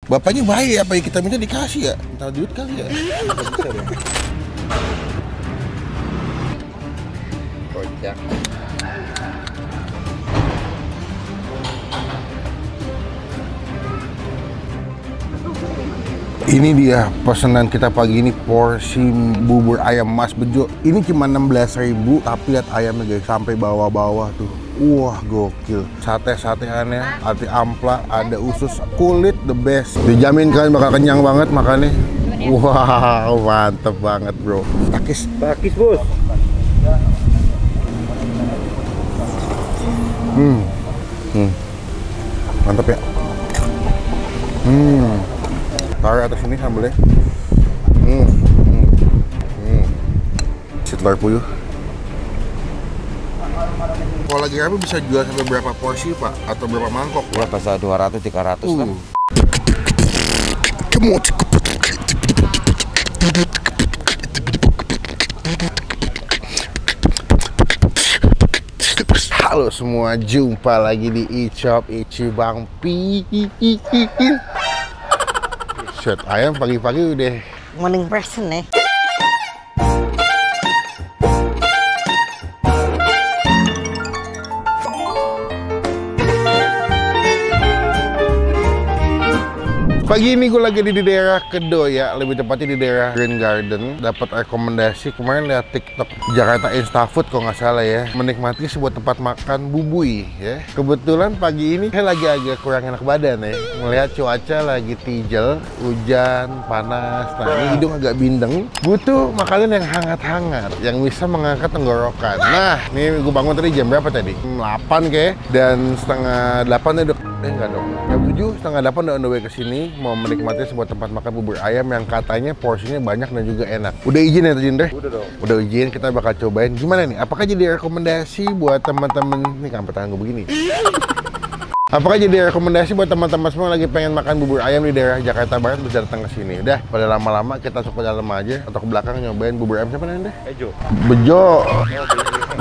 Bapaknya baik, apa yang kita minta dikasih ya? Minta duit kali ya? Kocak. Ini dia pesanan kita pagi ini, porsi bubur ayam Mas Bejo. Ini cuma 16.000, tapi lihat ayamnya guys, sampai bawah-bawah tuh. Wah, gokil. Sate-sateannya, hati ampla, ada usus, kulit the best. Dijamin kalian bakal kenyang banget makannya. Wow, mantep banget bro. Takis bos. Mantep ya. Taruh atas ini sambelnya. Telur puyuh. Kalau lagi rame bisa jual sampai berapa porsi pak? Atau berapa mangkok? Ya bisa 200-300 kan. Halo semua, jumpa lagi di e-shop Bang Pi. Shot ayam pagi-pagi udah morning person ya. Pagi ini gue lagi di daerah Kedo ya, lebih tepatnya di daerah Green Garden. Dapat rekomendasi kemarin lihat TikTok Jakarta Instafood kalau nggak salah ya, menikmati sebuah tempat makan bubui ya. Kebetulan pagi ini saya lagi agak kurang enak badan ya, melihat cuaca lagi tijel, hujan, panas. Nah ini hidung agak bindeng, butuh makanan yang hangat-hangat, yang bisa mengangkat tenggorokan. Nah ini gue bangun tadi jam berapa tadi? 8 kayak, dan setengah 8 udah enggak dong. Jam 7, setengah 8 udah on the way ke sini mau menikmati sebuah tempat makan bubur ayam yang katanya porsinya banyak dan juga enak. Udah izin ya Jin deh? Udah dong. Udah izin, kita bakal cobain. Gimana nih? Apakah jadi rekomendasi buat teman-teman nih, kan pertanyaan gue begini. Apakah jadi rekomendasi buat teman-teman semua lagi pengen makan bubur ayam di daerah Jakarta Barat bisa datang ke sini? Udah, pada lama-lama kita masuk ke dalam aja atau ke belakang nyobain bubur ayam siapa namanya? Bejo. Bejo.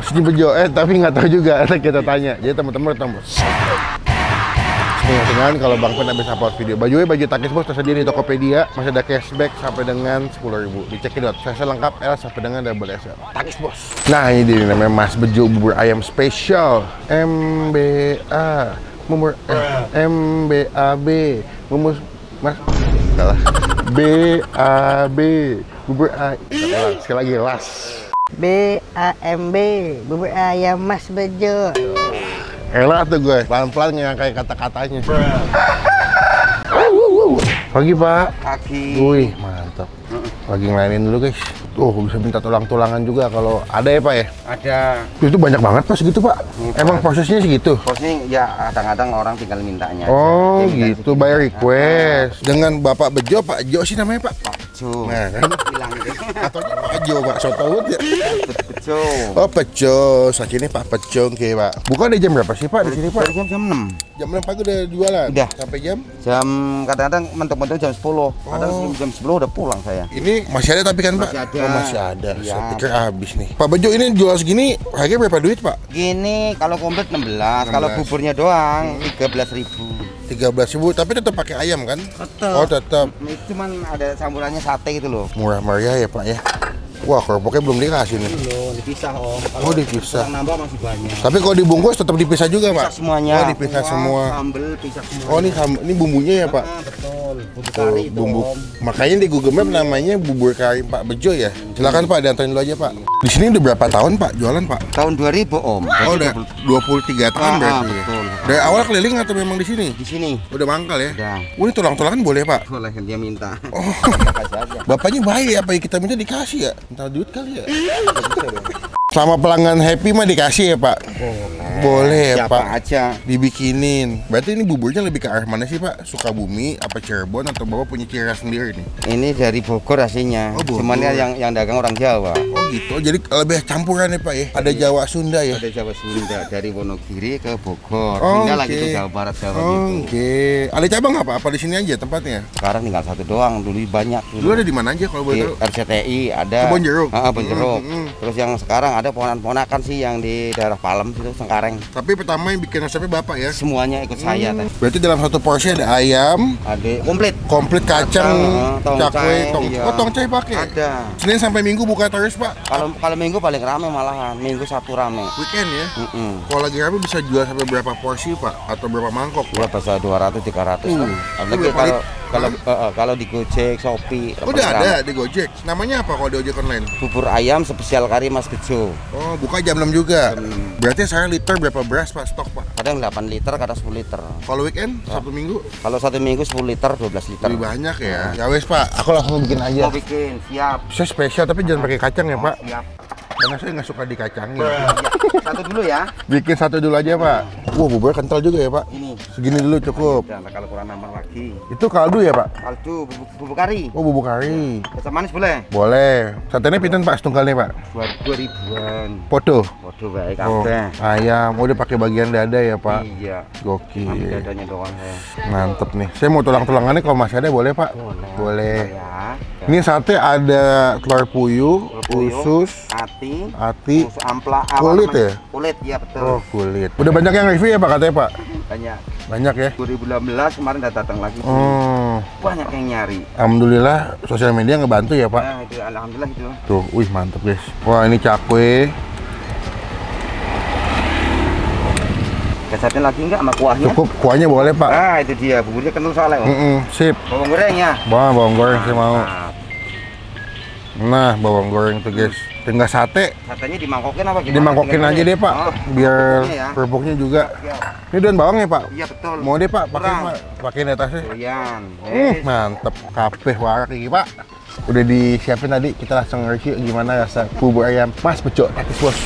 Sini Bejo. Tapi nggak tahu juga. Kita tanya. Jadi teman-teman ketemu. Dengan kalau Bang Pen habis upload video baju Takis bos tersedia di Tokopedia, masih ada cashback sampai dengan 10.000. Dicekidot, saya lengkap L sampai dengan double SL. Takis bos. Nah ini dia namanya Mas Bejo bubur ayam spesial MBA bubur MBAB bubur Mas salah BAB bubur ayam. Sekali lagi las BAMB bubur ayam Mas Bejo. Elah tuh gue, pelan-pelan ngangkai kata-katanya. Pagi pak. Pagi. Wih mantap. Lagi ngelainin dulu guys. Tuh bisa minta tulang-tulangan juga kalau ada ya pak ya? Ada. Itu banyak banget pas segitu pak? Emang prosesnya segitu? Prosesnya ya kadang-kadang orang tinggal mintanya. Oh gitu, by request. Dengan Bapak Bejo, Pak Jo sih namanya pak? Bejo. Nah kan? Bilang gitu. Atau Pak Jo pak, so tau ya? Bejo. Oh Bejo, saat ini Pak Bejo oke pak. Buka dari jam berapa sih pak di sini pak? Dari jam 6. Jam 6 pagi udah jualan? Udah. Sampai jam? Jam kadang-kadang mentok-mentok jam 10. Kadang jam 10 udah pulang saya. Ini masih ada tapi kan pak? Masih ada. Oh masih ada, Ya. saya pikir habis nih. Pak Bejo ini jual segini harganya berapa duit pak? Gini kalau komplit 16, kalau buburnya doang 13.000. 13.000, tapi tetap pakai ayam kan? Tetap. Oh tetap. Cuman ada campurannya sate gitu loh. Murah meriah ya pak ya. Wah kerupuknya belum dikasih nih. Belum dipisah om. Oh dipisah. Yang nambah masih banyak. Tapi kalau dibungkus tetap dipisah juga pak? Pisah semuanya. Oh dipisah semua. Sambel pisah semua. Oh ini bumbunya ya pak? Betul. Bumbu Tuh, kari itu bumbu. om. Makanya di Google Map namanya bubur kari Pak Bejo ya. Silakan Pak, diantarin dulu aja Pak. Di sini udah berapa tahun Pak jualan Pak? Tahun 2000 om. Oh udah 23 tahun berarti. Betul. Dari awal keliling atau memang di sini? Di sini. Udah mangkal ya? Udah. Ini tulang-tulangan boleh Pak? Boleh dia minta. Oh. Kasih aja. Bapaknya baik, apa yang kita minta dikasih ya? Minta duit kali ya? Selama pelanggan happy mah dikasih ya Pak? Boleh ya Siapa Pak? aja. Dibikinin. Berarti ini buburnya lebih ke arah mana sih Pak? Sukabumi, apa Cirebon, atau Bapak punya ciri khas sendiri nih? Ini dari Bogor aslinya. Oh, Bogor. Cuman kan yang dagang orang Jawa. Oh gitu, jadi lebih campuran ya Pak ya? Ada Jawa Sunda ya? Ada Jawa Sunda dari Wonogiri ke Bogor. Oh, Tinggal oke. lagi ke Jawa Barat Jawa Oh, gitu. oke. Ada cabang apa? Apa di sini aja tempatnya? Sekarang tinggal satu doang. Dulu banyak. Dulu ada di mana aja kalau boleh Di tahu? RCTI ada. Kebon Jeruk. Kebon Jeruk. Terus yang sekarang ada ada ponakan sih yang di daerah Palem itu Cengkareng. Tapi pertama yang bikin resepnya Bapak ya? Semuanya ikut saya teh. Berarti dalam satu porsi ada ayam, Ada komplit. komplit kacang, cakwe, iya. tongcai pakai. Ada. Senin sampai Minggu buka terus Pak? Kalau Minggu paling rame malahan. Minggu Sabtu rame. Weekend ya? Mm-mm. Kalau lagi rame bisa jual sampai berapa porsi Pak? Atau berapa mangkok Ya Pak? bisa 200-300 lah. Tapi berapa kalau di Gojek, Shopee, Udah ada di Gojek. Namanya apa kalau di ojek online? bubur ayam spesial kari Mas Bejo. Oh, buka jam 6 juga. Berarti saya liter berapa beras Pak stok Pak? Kadang 8 liter, kadang 10 liter. Kalau weekend, Sabtu Minggu? Kalau 1 minggu 10 liter, 12 liter. Lebih banyak ya. Ya wes Pak, aku langsung bikin aja. Mau bikin, siap. Saya spesial tapi jangan pakai kacang ya Pak. Siap. Karena saya nggak suka dikacangin. Ya, satu dulu ya. Bikin satu dulu aja Pak. Wah, bubur kental juga ya Pak. Ini. Segini dulu cukup. Dan kalau kurang nambah lagi. Itu kaldu ya Pak? Kaldu, bubuk kari. Oh, bubuk kari. Kecap manis boleh? Boleh. Satenya pinten Pak setunggalnya Pak? 2.000-an. Foto. Waduh baik Oh, kabeh. ayam. Oh, dia pakai bagian dada ya Pak? Iya. Ambil Gokil. dadanya doang saya. Mantep nih. Saya mau tulang-tulangannya kalau masih ada boleh Pak? Boleh. Ya. Ini sate ada telur puyuh, usus, Hati. Usus ampla. kulit ya? Kulit, ya betul. Oh, kulit. Udah banyak yang review ya Pak katanya Pak? Banyak. Banyak ya? 2016 kemarin udah datang lagi. Oh, Banyak yang nyari. alhamdulillah sosial media ngebantu ya Pak? Nah, itu alhamdulillah itu. Tuh, wih mantep guys. Wah, ini cakwe. Kecapnya lagi enggak sama kuahnya? Cukup, kuahnya boleh Pak? Ah, itu dia. Buburnya kental soalnya. Oh. Sip. Bawang goreng ya. Bawang goreng saya mau. Nah, Nah, bawang goreng tuh guys. Tinggal sate. satenya dimangkokin apa gimana? Dimangkokin aja deh Pak. Oh, Biar kerupuknya ya. kerupuknya juga. Ya. Ini daun bawang ya Pak? Iya betul. Mau deh Pak, pakai Kurang. Pak. Pakai di atasnya. Doyan. Mantep. Kabeh warak ini Pak. Udah disiapin tadi, kita langsung review gimana rasa bubur ayam Mas Bejo Tetis Bos.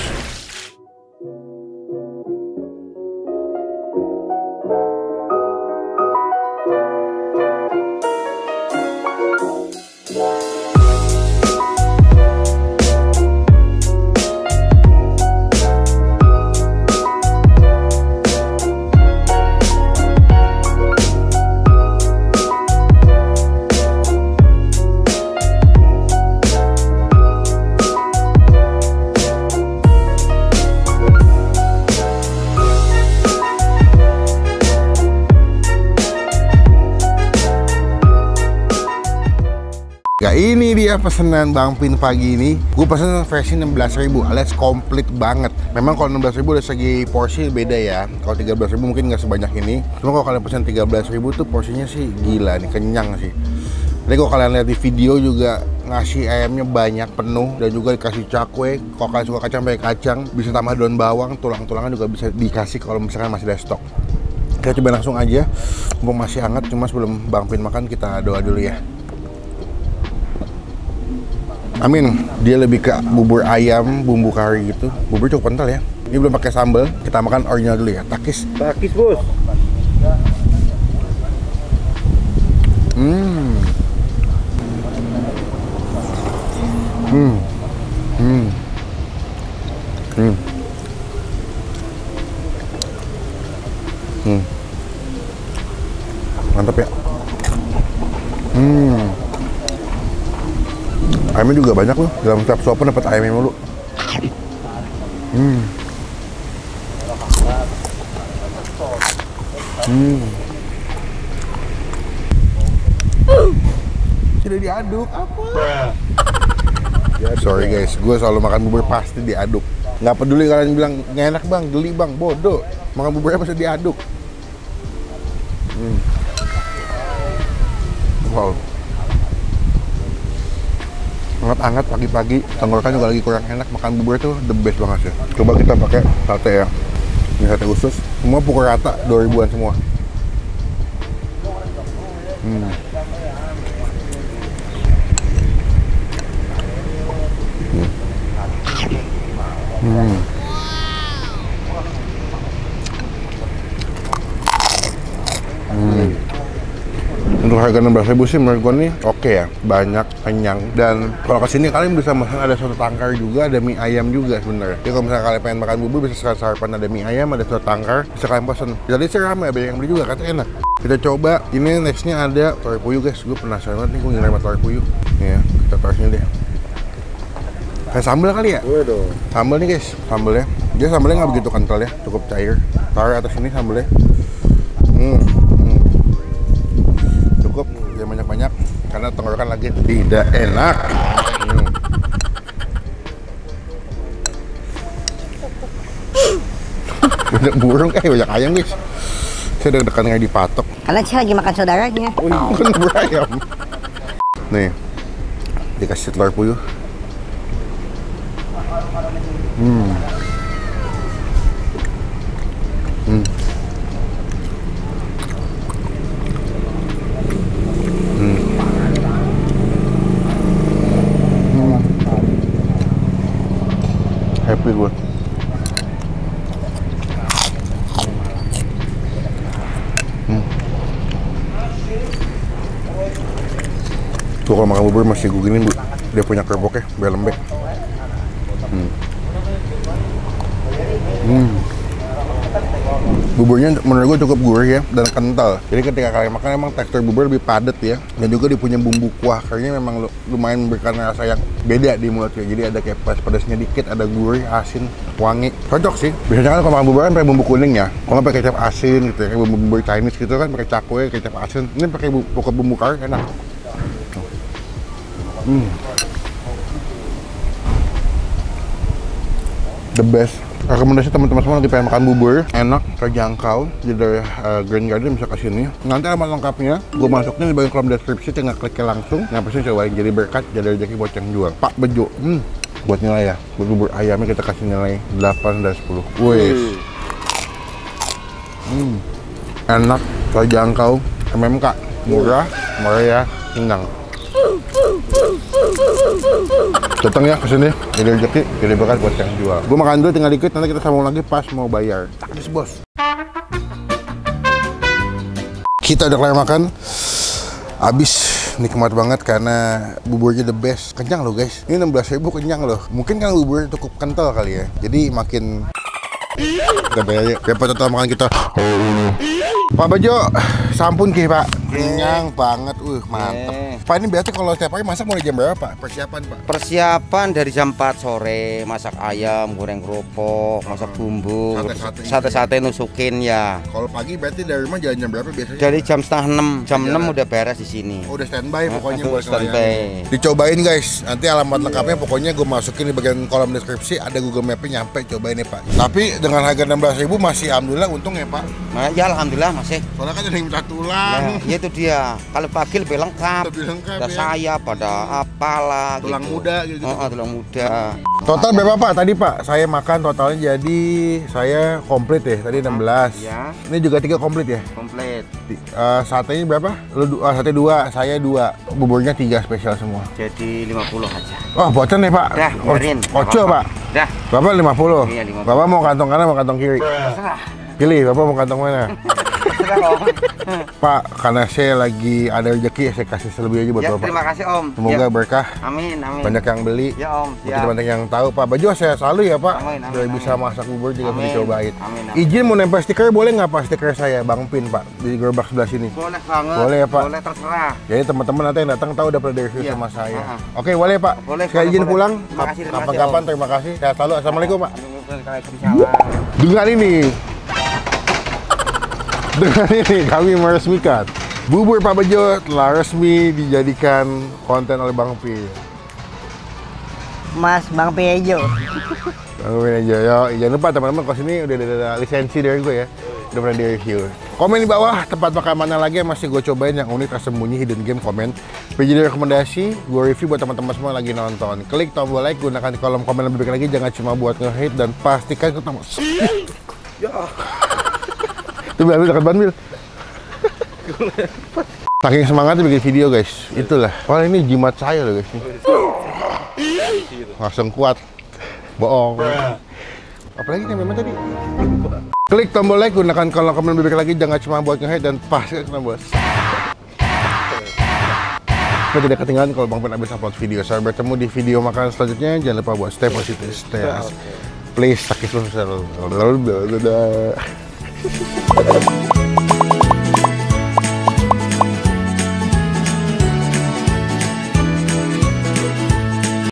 Ya ini dia pesanan Bang Pin pagi ini. Gue pesan versi 16.000 alias komplit banget. Memang kalau 16.000 dari segi porsi beda ya. Kalau 13.000 mungkin nggak sebanyak ini. Cuma kalau kalian pesan 13.000 tuh porsinya sih gila nih, kenyang sih. Jadi kalau kalian lihat di video juga ngasih ayamnya banyak penuh dan juga dikasih cakwe. Kalau kalian suka kacang pakai kacang, bisa tambah daun bawang, tulang-tulangan juga bisa dikasih kalau misalkan masih ada stok. Kita coba langsung aja, mumpung masih hangat. Cuma sebelum Bang Pin makan kita doa dulu ya. Amin. Dia lebih ke bubur ayam, bumbu kari gitu. Bubur cukup kental ya. Ini belum pakai sambal. Kita makan original dulu ya. Takis. Takis bos. Hmm. Hmm. Hmm. Hmm. Hmm. Mantap ya. Hmm. Ayamnya juga banyak loh. Dalam setiap suapan dapat ayamnya mulu. Hmm. Hmm. Sudah diaduk apa? Sorry guys, gue selalu makan bubur pasti diaduk. Nggak peduli kalian bilang nggak enak bang, geli bang, bodoh. Makan buburnya pasti diaduk. Wow. Hangat-hangat pagi-pagi, tenggorokan juga lagi kurang enak, makan bubur itu the best banget sih. Coba kita pakai sate ya. Ini sate usus, semua pukul rata 2000-an semua. Untuk harga 16.000 sih menurut gue nih oke ya, banyak, kenyang. Dan kalau kesini kalian bisa makan ada soto tangkar juga, ada mie ayam juga sebenarnya. Jadi kalau misalnya kalian pengen makan bubur bisa sekalian sarapan, ada mie ayam, ada soto tangkar, bisa kalian pesen. Jadi sih ramai, banyak yang beli juga, katanya enak. Kita coba, ini nextnya ada telur puyuh guys. Gue penasaran banget nih, gue ngirim telur puyuh. Nih ya, kita taruh sini deh. Kayak sambal kali ya? Waduh. Sambal nih guys, sambalnya. Dia sambalnya nggak begitu kental ya, cukup cair. Taruh atas ini sambalnya. Cukup, jangan banyak-banyak karena tenggorokan lagi tidak enak. Banyak burung, banyak ayam guys. Saya deg-degan nggak dipatok. Karena saya lagi makan saudaranya. Bukan bubur ayam. Nih, dikasih telur puyuh. Happy gue. Tuh kalau makan bubur masih gue giniin bu. Dia punya kerupuknya, biar lembek. Buburnya menurut gue cukup gurih ya dan kental. Jadi ketika kalian makan emang tekstur bubur lebih padat ya. Dan juga dia punya bumbu kuah karinya memang lumayan memberikan rasa yang beda di mulut ya. Jadi ada kayak pedasnya dikit, ada gurih, asin, wangi. Cocok sih. Biasanya kan kalau makan bubur kan pakai bumbu kuning ya. Kalau nggak pakai kecap asin gitu ya, kayak bumbu Chinese gitu kan pakai cakwe, kecap asin. Ini pakai pokok bumbu kari enak. The best. Rekomendasi teman-teman semua lagi pengen makan bubur enak, terjangkau. Jadi dari Green Garden bisa kesini. Nanti alamat lengkapnya gue masukin di bagian kolom deskripsi, tinggal kliknya langsung. Yang pasti cobain, jadi berkat, jadi rezeki buat yang jual. Pak Bejo. Buat nilai ya, buat bubur ayamnya kita kasih nilai 8 dari 10. Wih. Enak, terjangkau, MMK, murah, meriah, kenyang. Datang ya ke sini, jadi rezeki, jadi berkat buat yang jual. Gue makan dulu tinggal dikit, nanti kita sambung lagi pas mau bayar. Takis bos. Kita udah kelar makan. Abis, nikmat banget karena buburnya the best. Kenyang loh guys. Ini 16.000 kenyang loh. Mungkin kan buburnya cukup kental kali ya. Jadi makin katanya repot total makan kita. Pak Bejo, sampun ki Pak. Kenyang banget, mantep. Pak ini biasanya kalau setiap hari masak mulai jam berapa Pak? Persiapan Pak? Persiapan dari jam 4 sore, masak ayam, goreng kerupuk, masak bumbu, sate-sate nusukin ya. Kalau pagi berarti dari rumah jalan jam berapa biasanya? Dari jam setengah 6, jam 6 udah beres di sini. Oh, udah standby pokoknya buat standby. Dicobain guys, nanti alamat lengkapnya pokoknya gue masukin di bagian kolom deskripsi, ada Google Mapnya nyampe, cobain ya Pak. Tapi dengan harga 16.000 masih alhamdulillah untung ya Pak. Nah, ya alhamdulillah masih. Soalnya kan ada yang minta tulang. Ya itu dia. Kalau pagi lebih lengkap. Lebih lengkap ada ya. sayap, ada apalah tulang gitu. muda gitu. Tulang muda. Total berapa Pak tadi Pak? Saya makan totalnya jadi saya komplit ya, tadi 16. Ya. Ini juga 3 komplit ya? Komplit. Satenya berapa? Lu sate 2, saya 2. Buburnya 3 spesial semua. Jadi 50 aja. Oh, bocan nih Pak. Dah, biarin. Oco Pak. Dah. Bapak 50. Iya, 50. Bapak mau kantong kanan mau kantong kiri? Terserah. Pilih, Bapak mau kantong mana? Terserah Om. Pak, karena saya lagi ada rezeki, saya kasih selebih aja buat Ya, Bapak. terima kasih Om. Semoga Ya. berkah. Amin, amin. Banyak yang beli. Ya Om. Mungkin banyak yang tahu Pak Bejo, saya selalu ya Pak. Amin, Udah amin, bisa masak bubur juga mau Amin. dicobain. Amin, amin. Izin mau nempel stiker boleh nggak Pak, stiker saya Bang Pin Pak di gerobak sebelah sini? Boleh banget. Boleh ya, Pak? Boleh, terserah. Jadi teman-teman nanti yang datang tahu udah pernah review Iya. sama saya. Ah. Oke, boleh Pak. Boleh, Saya boleh, izin boleh. pulang. Terima kasih, Kapan-kapan Om. terima kasih. Saya selalu. Assalamualaikum Pak. Waalaikumsalam. Dengan ini kami meresmikan bubur Pak Bejo telah resmi dijadikan konten oleh Bang Pin. Mas Bang Piejo. Bang Pin aja ya. Jangan lupa teman-teman, kalau sini udah ada lisensi dari gue ya. Udah pernah di review. Komen di bawah tempat makan mana lagi yang masih gue cobain yang unik, tersembunyi, hidden game, komen. Jadi rekomendasi, gue review buat teman-teman semua lagi nonton. Klik tombol like, gunakan kolom komen lebih baik lagi, jangan cuma buat nge-hate dan pastikan ketemu. Tuh ambil dekat banbil. Saking semangatnya bikin video guys, itulah. Wah ini jimat saya loh guys. Langsung kuat. Bohong. Apalagi nih memang tadi. Klik tombol like, gunakan kolom komen lebih baik lagi, jangan cuma buat nge-hate dan pasti ketemu bos. Supaya tidak ketinggalan kalau Bang Pin habis upload video. Sampai bertemu di video makanan selanjutnya. Jangan lupa buat stay positif, stay asik. Please, sakit lu.